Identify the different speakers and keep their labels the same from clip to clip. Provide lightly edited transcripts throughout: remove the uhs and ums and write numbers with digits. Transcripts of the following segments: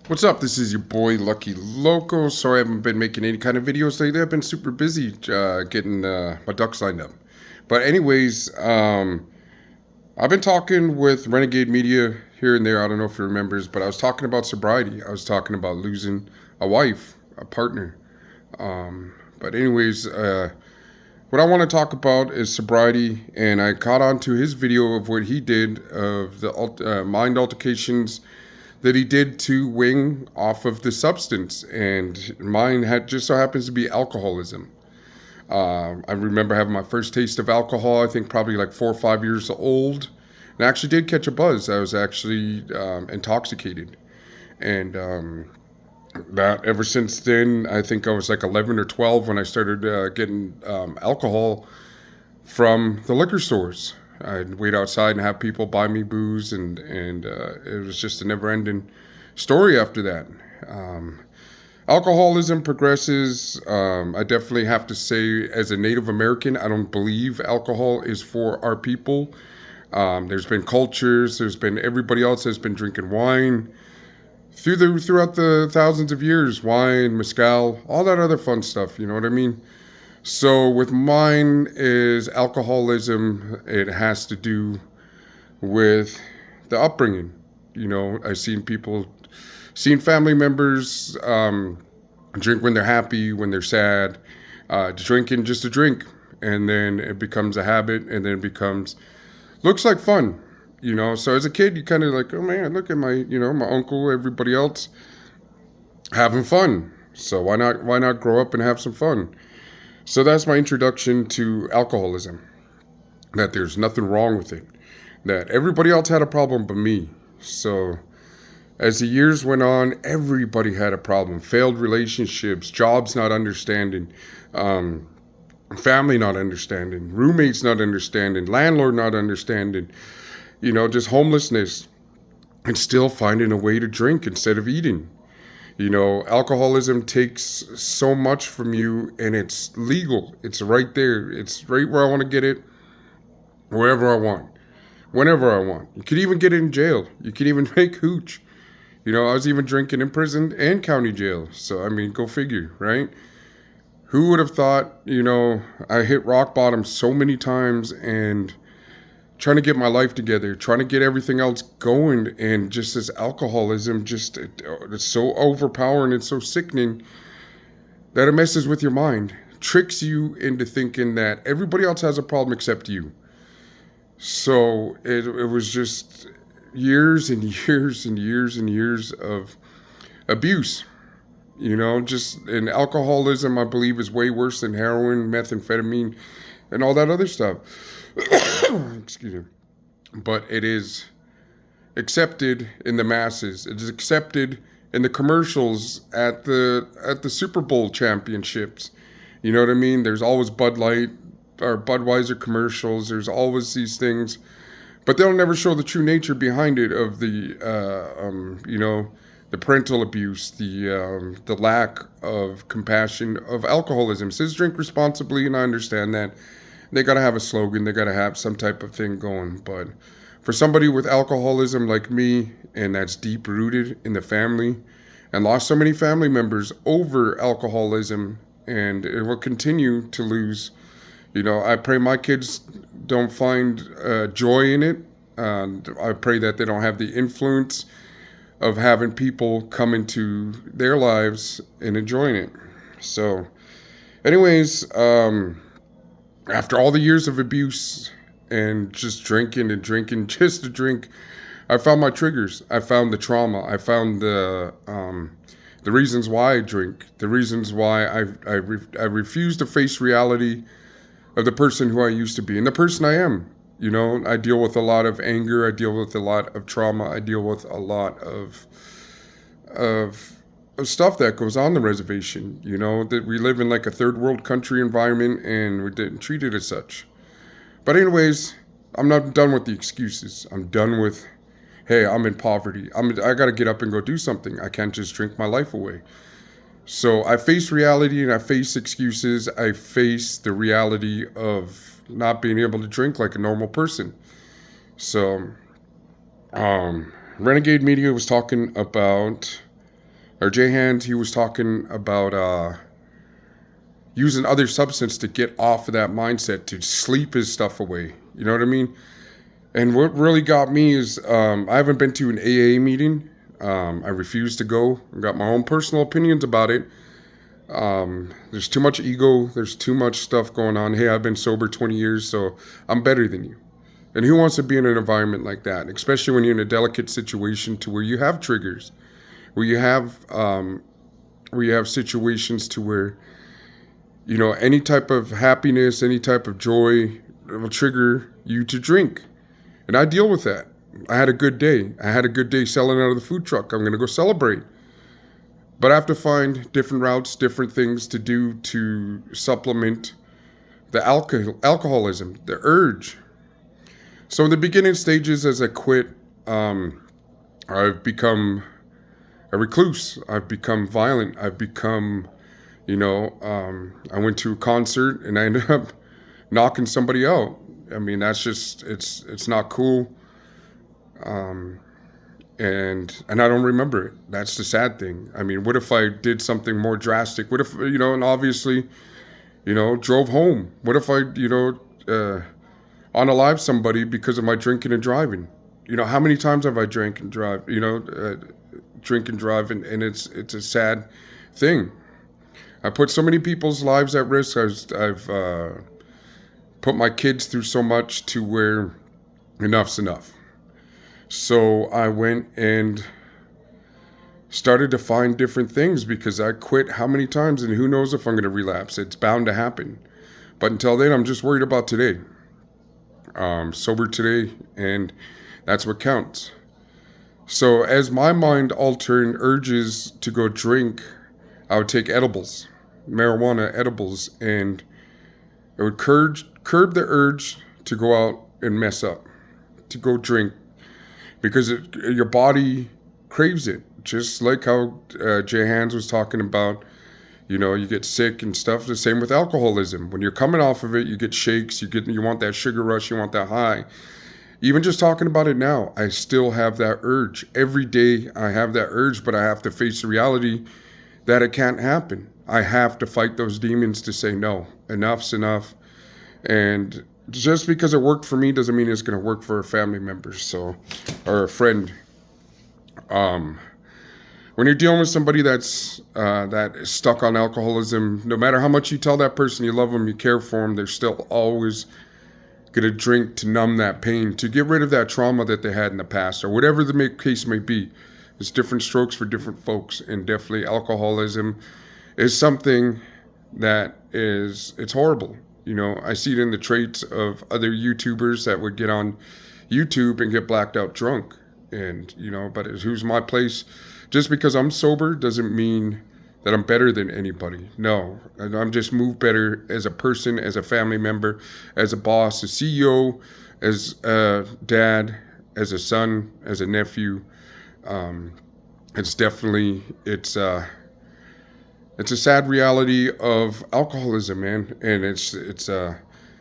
Speaker 1: What's up? This is your boy Lucky Loco. Sorry I haven't been making any kind of videos lately. I've been super busy getting my ducks lined up. But anyways, I've been talking with Renegade Media here and there. I don't know if he remembers, but I was talking about sobriety. I was talking about losing a wife, a partner. But anyways, what I want to talk about is sobriety, and I caught on to his video of what he did of the mind altercations that he did to Wing off of the substance, and mine had just so happens to be alcoholism. I remember having my first taste of alcohol. I think probably like 4 or 5 years old, and I actually did catch a buzz. I was actually intoxicated, and that ever since then, I think I was like 11 or 12 when I started getting alcohol from the liquor stores. I'd wait outside and have people buy me booze, and it was just a never-ending story after that. Um, Alcoholism progresses. I definitely have to say, as a Native American, I don't believe alcohol is for our people. There's been cultures. There's been everybody else has been drinking wine throughout the thousands of years. Wine, mezcal, all that other fun stuff. You know what I mean? So with mine is alcoholism. It has to do with the upbringing. I've seen family members drink when they're happy, when they're sad, drinking just to drink, and then it becomes a habit, and then it becomes looks like fun. So as a kid, you kind of like, oh man, look at my uncle, everybody else having fun. So why not grow up and have some fun? So that's my introduction to alcoholism. That there's nothing wrong with it. That everybody else had a problem but me. So as the years went on, everybody had a problem. Failed relationships, jobs not understanding, family not understanding, roommates not understanding, landlord not understanding, just homelessness, and still finding a way to drink instead of eating. Alcoholism takes so much from you, and it's legal. It's right there. It's right where I want to get it, wherever I want, whenever I want. You could even get it in jail. You could even make hooch. I was even drinking in prison and county jail. So, I mean, go figure, right? Who would have thought, I hit rock bottom so many times and trying to get my life together, trying to get everything else going, and just this alcoholism, it's so overpowering and so sickening that it messes with your mind, tricks you into thinking that everybody else has a problem except you. So it was just years and years and years and years of abuse. And alcoholism, I believe, is way worse than heroin, methamphetamine, and all that other stuff. Excuse me. But it is accepted in the masses. It is accepted in the commercials at the Super Bowl championships. You know what I mean? There's always Bud Light or Budweiser commercials. There's always these things, but they'll never show the true nature behind it of the parental abuse, the lack of compassion of alcoholism. It says drink responsibly, and I understand that. They got to have a slogan. They got to have some type of thing going. But for somebody with alcoholism like me, and that's deep rooted in the family, and lost so many family members over alcoholism, and it will continue to lose. I pray my kids don't find joy in it. I pray that they don't have the influence of having people come into their lives and enjoying it. So, anyways, after all the years of abuse and just drinking and drinking just to drink, I found my triggers. I found the trauma. I found the reasons why I drink. The reasons why I refuse to face reality of the person who I used to be and the person I am. I deal with a lot of anger. I deal with a lot of trauma. I deal with a lot of stuff that goes on the reservation. That we live in like a third world country environment, and we're didn't treat it as such. But anyways, I'm not done with the excuses. I'm done with, hey, I'm in poverty. I got to get up and go do something. I can't just drink my life away. So I face reality, and I face excuses. I face the reality of not being able to drink like a normal person. So, Renegade Media was talking about or Jay Hand, he was talking about using other substance to get off of that mindset, to sleep his stuff away. You know what I mean? And what really got me is I haven't been to an AA meeting. I refuse to go. I've got my own personal opinions about it. There's too much ego. There's too much stuff going on. Hey, I've been sober 20 years, so I'm better than you. And who wants to be in an environment like that, especially when you're in a delicate situation to where you have triggers, where you have situations to where, you know, any type of happiness, any type of joy will trigger you to drink. And I deal with that. I had a good day. I had a good day selling out of the food truck. I'm going to go celebrate. But I have to find different routes, different things to do to supplement the alcoholism, the urge. So in the beginning stages, as I quit, I've become a recluse. I've become violent. I've become, I went to a concert and I ended up knocking somebody out. I mean, that's just, it's not cool. And I don't remember it. That's the sad thing. I mean, what if I did something more drastic? What if, and obviously, drove home? What if I, unalive somebody because of my drinking and driving? How many times have I drank and drive, drink and drive, and it's a sad thing. I put so many people's lives at risk. I've put my kids through so much to where enough's enough. So I went and started to find different things because I quit how many times, and who knows if I'm going to relapse. It's bound to happen. But until then, I'm just worried about today. Sober today, and that's what counts. So as my mind altering urges to go drink, I would take edibles, marijuana edibles, and it would curb the urge to go out and mess up, to go drink, because your body craves it. Just like how Jay Hands was talking about, you get sick and stuff. The same with alcoholism. When you're coming off of it, you get shakes, you want that sugar rush, you want that high. Even just talking about it now, I still have that urge. Every day I have that urge, but I have to face the reality that it can't happen. I have to fight those demons to say, no, enough's enough. And just because it worked for me doesn't mean it's going to work for a family member, or a friend. When you're dealing with somebody that's that is stuck on alcoholism, no matter how much you tell that person you love them, you care for them, they're still always going to drink to numb that pain, to get rid of that trauma that they had in the past, or whatever the case may be. There's different strokes for different folks, and definitely alcoholism is something that it's horrible. I see it in the traits of other YouTubers that would get on YouTube and get blacked out drunk. And, but who's my place? Just because I'm sober doesn't mean that I'm better than anybody. No, I'm just moved better as a person, as a family member, as a boss, a CEO, as a dad, as a son, as a nephew. It's a sad reality of alcoholism, man, and it's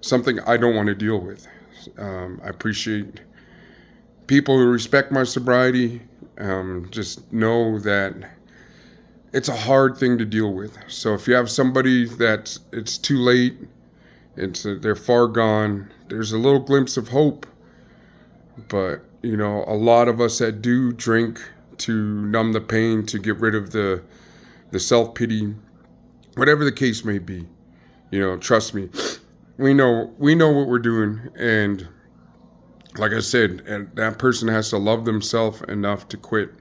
Speaker 1: something I don't want to deal with. I appreciate people who respect my sobriety. Just know that it's a hard thing to deal with. So if you have somebody that it's too late, they're far gone, there's a little glimpse of hope. But a lot of us that do drink to numb the pain, to get rid of the self-pity, whatever the case may be, trust me, we know what we're doing. And like I said, and that person has to love themselves enough to quit.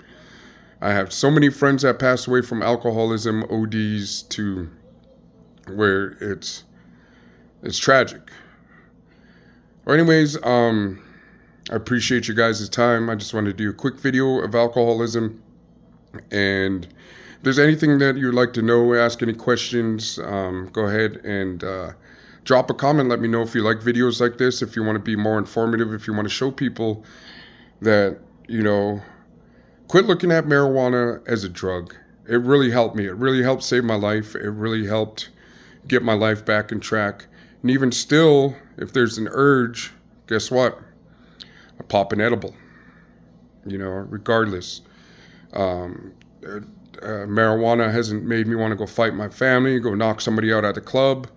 Speaker 1: I have so many friends that passed away from alcoholism, ODs, to where it's tragic. Well, anyways, I appreciate you guys' time. I just wanted to do a quick video of alcoholism. And if there's anything that you'd like to know, ask any questions, go ahead and drop a comment. Let me know if you like videos like this, if you want to be more informative, if you want to show people that, quit looking at marijuana as a drug. It really helped me. It really helped save my life. It really helped get my life back in track. And even still, if there's an urge, guess what? I pop an edible, regardless. Marijuana hasn't made me want to go fight my family, go knock somebody out at the club.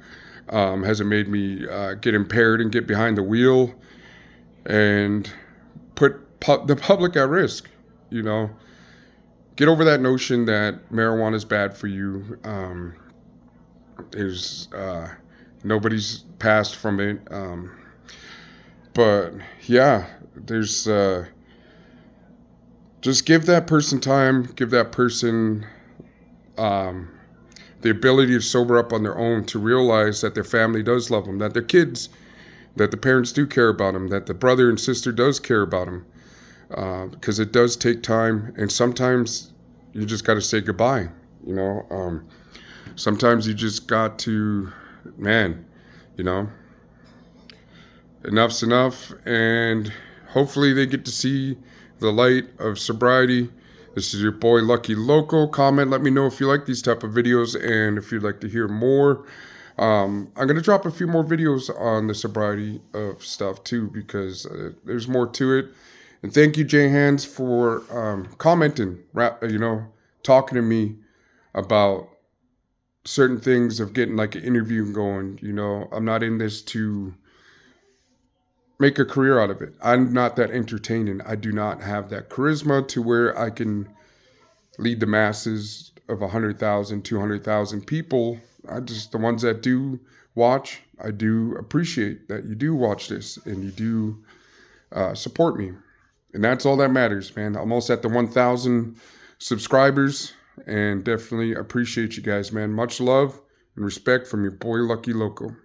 Speaker 1: Hasn't made me get impaired and get behind the wheel and put the public at risk. You know, get over that notion that marijuana is bad for you. There's nobody's passed from it. But yeah, there's just give that person time, give that person the ability to sober up on their own, to realize that their family does love them, that their kids, that the parents do care about them, that the brother and sister does care about them. Because it does take time, and sometimes you just got to say goodbye. You know, sometimes you just got to, man, you know, enough's enough, and hopefully they get to see the light of sobriety. This is your boy Lucky Loco. Comment, let me know if you like these type of videos and if you'd like to hear more. I'm going to drop a few more videos on the sobriety of stuff too, because there's more to it. And thank you, Jay Hands, for commenting, you know, talking to me about certain things of getting like an interview going. You know, I'm not in this to make a career out of it. I'm not that entertaining. I do not have that charisma to where I can lead the masses of 100,000, 200,000 people. The ones that do watch, I do appreciate that you do watch this and you do support me. And that's all that matters, man. Almost at the 1,000 subscribers, and definitely appreciate you guys, man. Much love and respect from your boy Lucky Loco.